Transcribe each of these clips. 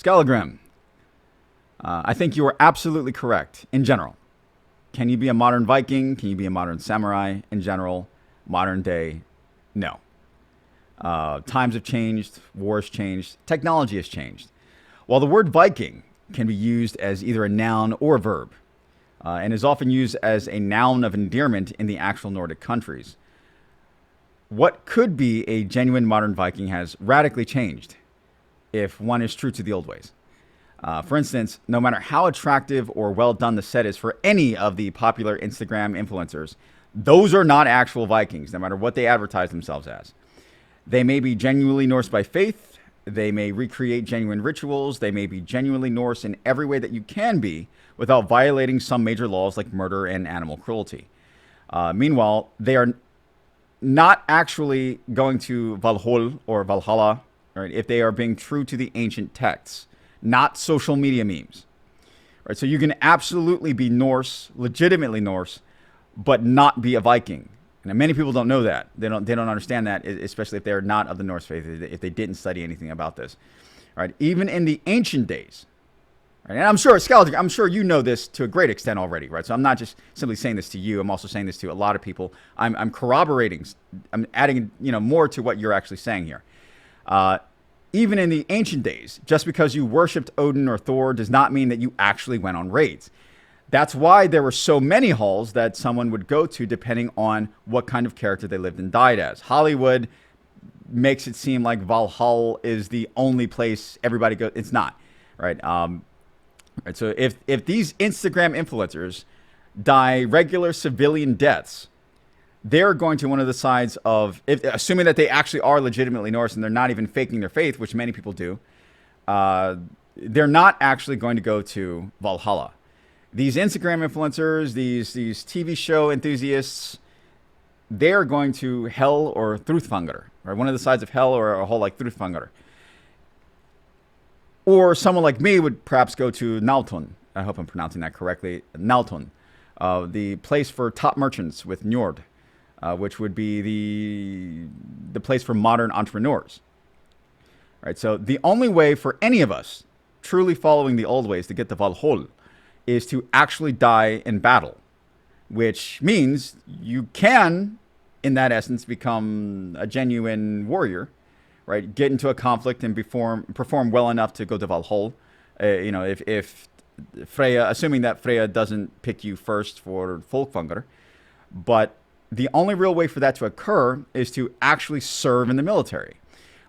Scalagram, I think you are absolutely correct in general. Can you be a modern Viking? Can you be a modern samurai? In general, modern day, no. Times have changed, wars changed, technology has changed. While the word Viking can be used as either a noun or a verb, and is often used as a noun of endearment in the actual Nordic countries, what could be a genuine modern Viking has radically changed if one is true to the old ways. For instance, no matter how attractive or well done the set is for any of the popular Instagram influencers, those are not actual Vikings, no matter what they advertise themselves as. They may be genuinely Norse by faith. They may recreate genuine rituals. They may be genuinely Norse in every way that you can be without violating some major laws like murder and animal cruelty. Meanwhile, they are not actually going to Valhalla or Valhalla, right, if they are being true to the ancient texts, not social media memes. Right? So you can absolutely be Norse, legitimately Norse, but not be a Viking. And many people don't know that. They don't understand that, especially if they're not of the Norse faith, if they didn't study anything about this. Right? Even in the ancient days, right? And I'm sure, Scalager, I'm sure you know this to a great extent already, right? So I'm not just simply saying this to you. I'm also saying this to a lot of people. I'm corroborating. I'm adding, more to what you're actually saying here. Even in the ancient days, just because you worshipped Odin or Thor does not mean that you actually went on raids. That's why there were so many halls that someone would go to depending on what kind of character they lived and died as. Hollywood makes it seem like Valhalla is the only place everybody goes. It's not, right? Right. So if these Instagram influencers die regular civilian deaths, they're going to one of the sides of, assuming that they actually are legitimately Norse and they're not even faking their faith, which many people do, they're not actually going to go to Valhalla. These Instagram influencers, these TV show enthusiasts, they're going to hell or Thrúðvangur, right? One of the sides of hell or a hole like Thrúðvangur. Or someone like me would perhaps go to Nálton. I hope I'm pronouncing that correctly. Nálton, the place for top merchants with Njord, which would be the place for modern entrepreneurs. Right. So the only way for any of us truly following the old ways to get to Valhalla is to actually die in battle, which means you can, in that essence, become a genuine warrior, right? Get into a conflict and perform well enough to go to Valhalla. If Freya, assuming that Freya doesn't pick you first for Folkvanger, but the only real way for that to occur is to actually serve in the military,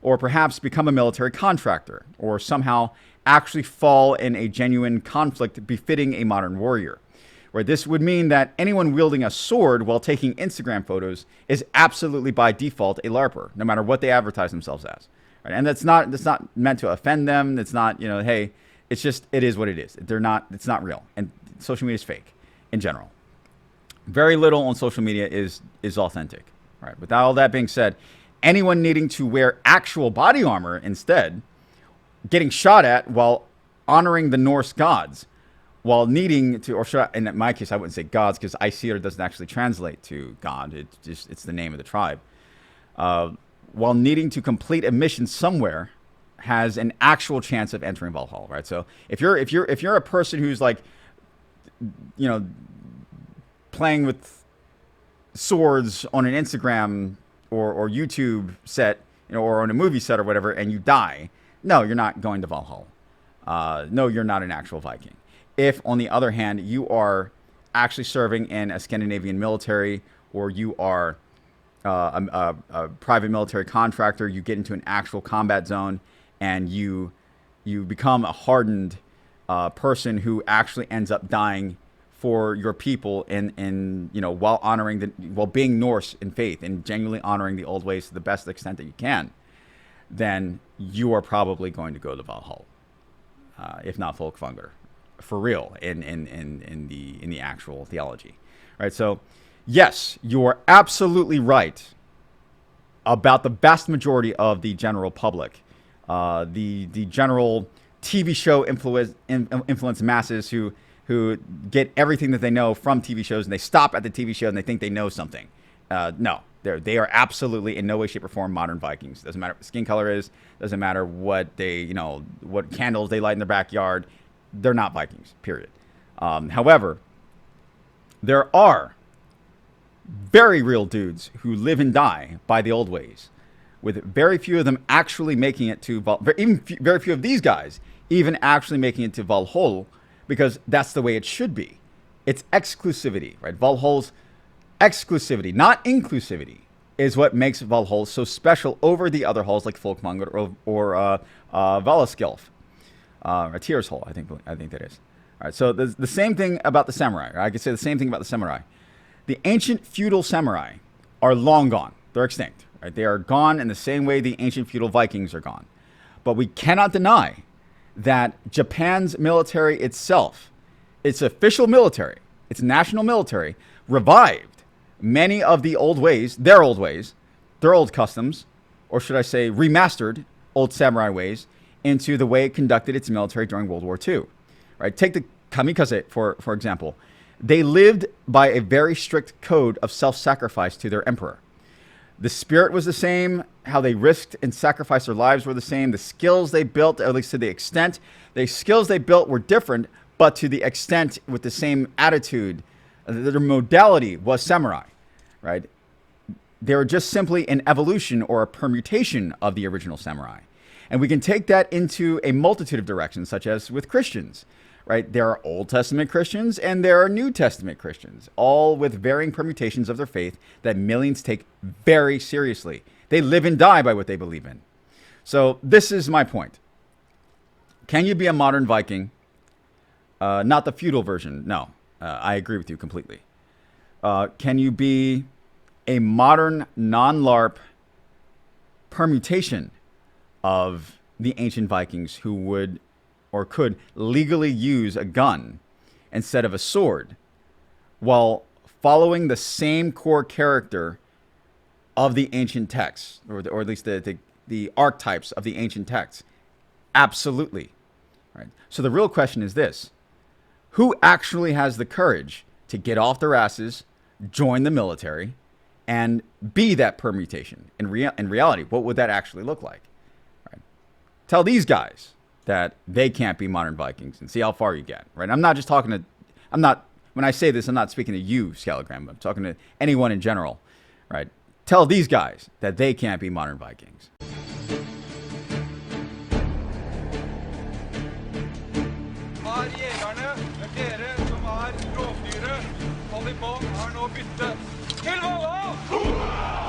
or perhaps become a military contractor, or somehow actually fall in a genuine conflict befitting a modern warrior. Where this would mean that anyone wielding a sword while taking Instagram photos is absolutely by default a LARPer, no matter what they advertise themselves as. Right? And that's not meant to offend them. It's not, hey, it's just, it is what it is. It's not real. And social media is fake in general. Very little on social media is authentic. Right? With all that being said, anyone needing to wear actual body armor instead, getting shot at while honoring the Norse gods, while needing to, or should I, in my case, I wouldn't say gods because Aesir doesn't actually translate to God. It's the name of the tribe. While needing to complete a mission somewhere, has an actual chance of entering Valhalla, right? So if you're a person who's like, playing with swords on an Instagram or YouTube set, or on a movie set or whatever, and you die, no, you're not going to Valhalla. No, you're not an actual Viking. If, on the other hand, you are actually serving in a Scandinavian military, or you are a private military contractor, you get into an actual combat zone, and you become a hardened person who actually ends up dying for your people, while being Norse in faith and genuinely honoring the old ways to the best extent that you can, then you are probably going to go to Valhalla, if not Folkvanger, for real in the actual theology, right? So, yes, you are absolutely right about the vast majority of the general public, the general TV show influence masses who get everything that they know from TV shows, and they stop at the TV show and they think they know something. No, They are absolutely in no way, shape, or form modern Vikings. Doesn't matter what the skin color is. Doesn't matter what they, what candles they light in their backyard. They're not Vikings, period. However, there are very real dudes who live and die by the old ways, with very few of them actually making it to very few of these guys even actually making it to Valhalla, because that's the way it should be. It's exclusivity, right? Valhalla's exclusivity, not inclusivity, is what makes Valhalla so special over the other halls like Folkmonger or Valaskilf, or Tyr's Hall, I think that is. All right, so the same thing about the samurai. Right? I could say the same thing about the samurai. The ancient feudal samurai are long gone. They're extinct. Right? They are gone in the same way the ancient feudal Vikings are gone. But we cannot deny that Japan's military itself, its official military, its national military, revived many of the old ways, their old customs, or should I say remastered old samurai ways into the way it conducted its military during World War II. Right? Take the kamikaze, for example. They lived by a very strict code of self-sacrifice to their emperor. The spirit was the same. How they risked and sacrificed their lives were the same. The skills they built, at least to the extent, the skills they built were different, but to the extent with the same attitude. Their modality was samurai, right? They were just simply an evolution or a permutation of the original samurai. And we can take that into a multitude of directions, such as with Christians. Right? There are Old Testament Christians and there are New Testament Christians, all with varying permutations of their faith that millions take very seriously. They live and die by what they believe in. So this is my point. Can you be a modern Viking? Not the feudal version. No, I agree with you completely. Can you be a modern non-LARP permutation of the ancient Vikings who would or could legally use a gun instead of a sword while following the same core character of the ancient texts, or at least the archetypes of the ancient texts? Absolutely. Right. So the real question is this: who actually has the courage to get off their asses, join the military, and be that permutation? In reality, what would that actually look like? Right. Tell these guys that they can't be modern Vikings and see how far you get, right? When I say this, I'm not speaking to you, Scalagram, I'm talking to anyone in general, right? Tell these guys that they can't be modern Vikings. Til Valhalla!